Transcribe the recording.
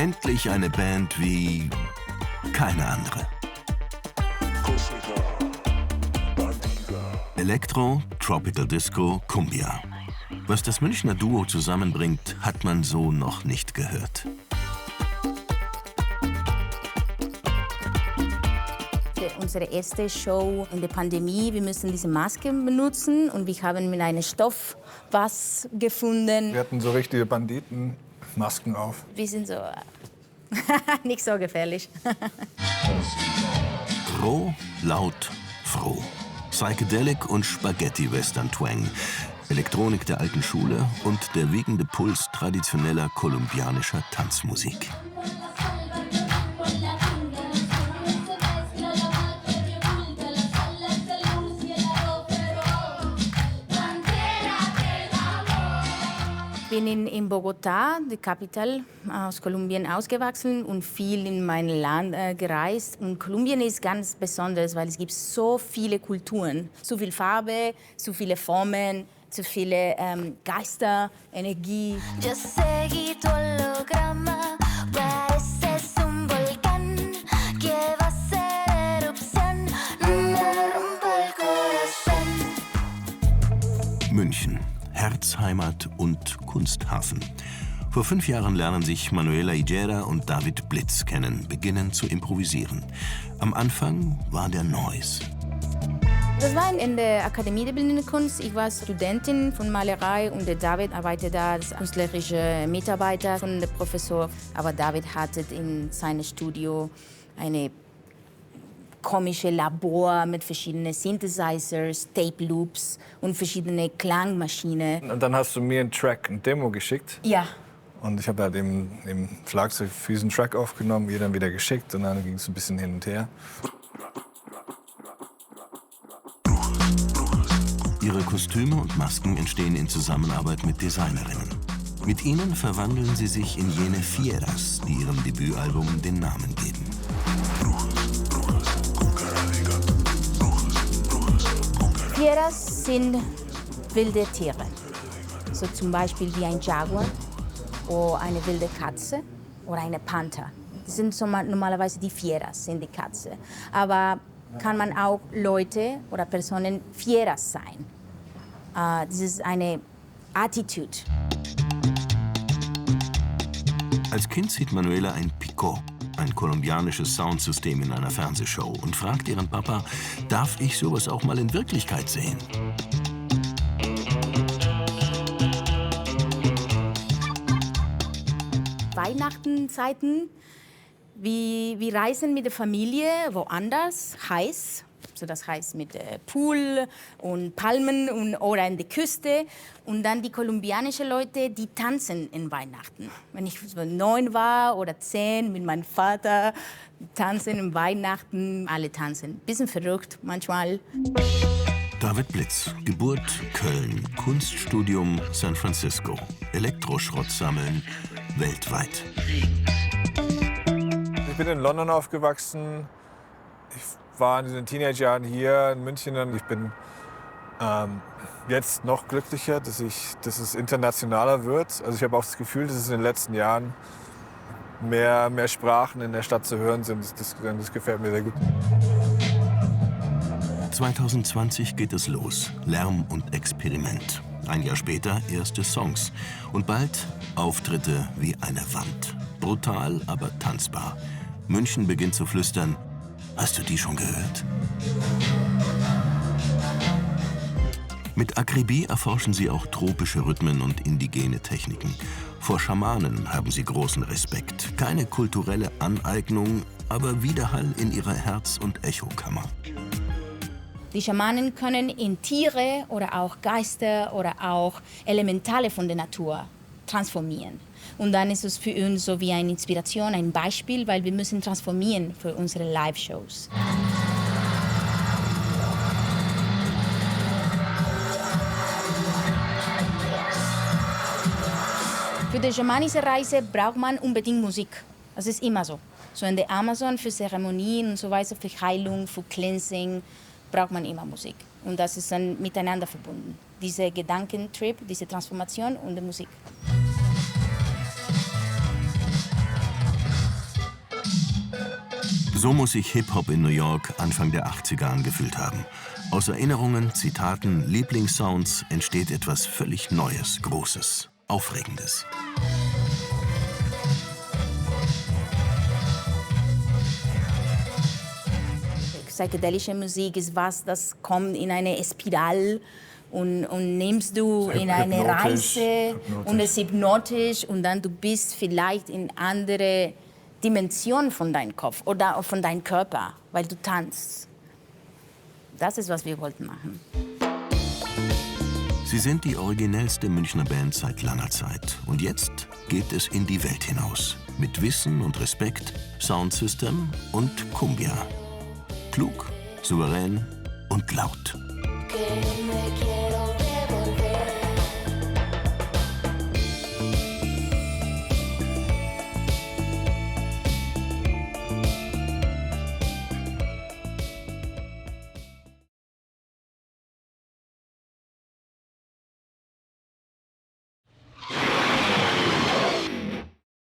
Endlich eine Band wie keine andere. Elektro, Tropical Disco, Cumbia. Was das Münchner Duo zusammenbringt, hat man so noch nicht gehört. Unsere erste Show in der Pandemie, wir müssen diese Maske benutzen und wir haben mit einem Stoff was gefunden. Wir hatten so richtige Banditenmasken auf. Wir sind so nicht so gefährlich. Roh, laut, froh. Psychedelic und Spaghetti-Western-Twang. Elektronik der alten Schule und der wiegende Puls traditioneller kolumbianischer Tanzmusik. Ich bin in Bogotá, die Kapital aus Kolumbien, ausgewachsen und viel in mein Land gereist. Und Kolumbien ist ganz besonders, weil es gibt so viele Kulturen, so viel Farbe, so viele Formen, so viele Geister, Energie. Yo seguí tu holograma, pareces un volcán que va a hacer erupción, me rompe el corazón. München. Herzheimat und Kunsthafen. Vor 5 Jahren lernen sich Manuela Higuera und David Blitz kennen, beginnen zu improvisieren. Am Anfang war der Noise. Das war in der Akademie der Bildenden Kunst. Ich war Studentin von Malerei und der David arbeitet da als künstlerischer Mitarbeiter von der Professor. Aber David hatte in seinem Studio eine komische Labor mit verschiedenen Synthesizers, Tape Loops und verschiedene Klangmaschinen. Und dann hast du mir einen Track, ein Demo geschickt. Ja. Und ich habe halt im Schlagzeug für diesen Track aufgenommen, ihr dann wieder geschickt und dann ging es ein bisschen hin und her. Ihre Kostüme und Masken entstehen in Zusammenarbeit mit Designerinnen. Mit ihnen verwandeln sie sich in jene Fieras, die ihrem Debütalbum den Namen geben. Fieras sind wilde Tiere, so zum Beispiel wie ein Jaguar oder eine wilde Katze oder eine Panther. Das sind so normalerweise die Fieras, sind die Katze. Aber kann man auch Leute oder Personen Fieras sein. Das ist eine Attitude. Als Kind sieht Manuela ein Picot, ein kolumbianisches Soundsystem in einer Fernsehshow und fragt ihren Papa, darf ich sowas auch mal in Wirklichkeit sehen? Weihnachtenzeiten, wir reisen mit der Familie woanders, heiß. So das heißt mit Pool und Palmen oder an der Küste. Und dann die kolumbianischen Leute, die tanzen in Weihnachten. Wenn ich so 9 war oder 10 mit meinem Vater, tanzen in Weihnachten, alle tanzen. Bisschen verrückt manchmal. David Blitz, Geburt Köln, Kunststudium San Francisco, Elektroschrott sammeln weltweit. Ich bin in London aufgewachsen. Ich war in den Teenagerjahren hier in München und ich bin jetzt noch glücklicher, dass es internationaler wird. Also ich habe auch das Gefühl, dass es in den letzten Jahren mehr Sprachen in der Stadt zu hören sind. Das gefällt mir sehr gut. 2020 geht es los. Lärm und Experiment. Ein Jahr später erste Songs. Und bald Auftritte wie eine Wand. Brutal, aber tanzbar. München beginnt zu flüstern. Hast du die schon gehört? Mit Akribie erforschen sie auch tropische Rhythmen und indigene Techniken. Vor Schamanen haben sie großen Respekt. Keine kulturelle Aneignung, aber Widerhall in ihrer Herz- und Echokammer. Die Schamanen können in Tiere oder auch Geister oder auch Elementale von der Natur transformieren. Und dann ist es für uns so wie eine Inspiration, ein Beispiel, weil wir müssen transformieren für unsere Live-Shows. Für die schamanische Reise braucht man unbedingt Musik. Das ist immer so. So in der Amazon für Zeremonien und so weiter, für Heilung, für Cleansing, braucht man immer Musik. Und das ist dann miteinander verbunden. Dieser Gedankentrip, diese Transformation und die Musik. So muss sich Hip-Hop in New York Anfang der 80er angefühlt haben. Aus Erinnerungen, Zitaten, Lieblingssounds entsteht etwas völlig Neues, Großes, Aufregendes. Psychedelische Musik ist was, das kommt in eine Spirale und nimmst du in eine Reise und es ist hypnotisch und dann du bist vielleicht in andere Dimension von deinem Kopf oder von deinem Körper, weil du tanzt. Das ist, was wir wollten machen. Sie sind die originellste Münchner Band seit langer Zeit. Und jetzt geht es in die Welt hinaus. Mit Wissen und Respekt, Soundsystem und Cumbia. Klug, souverän und laut.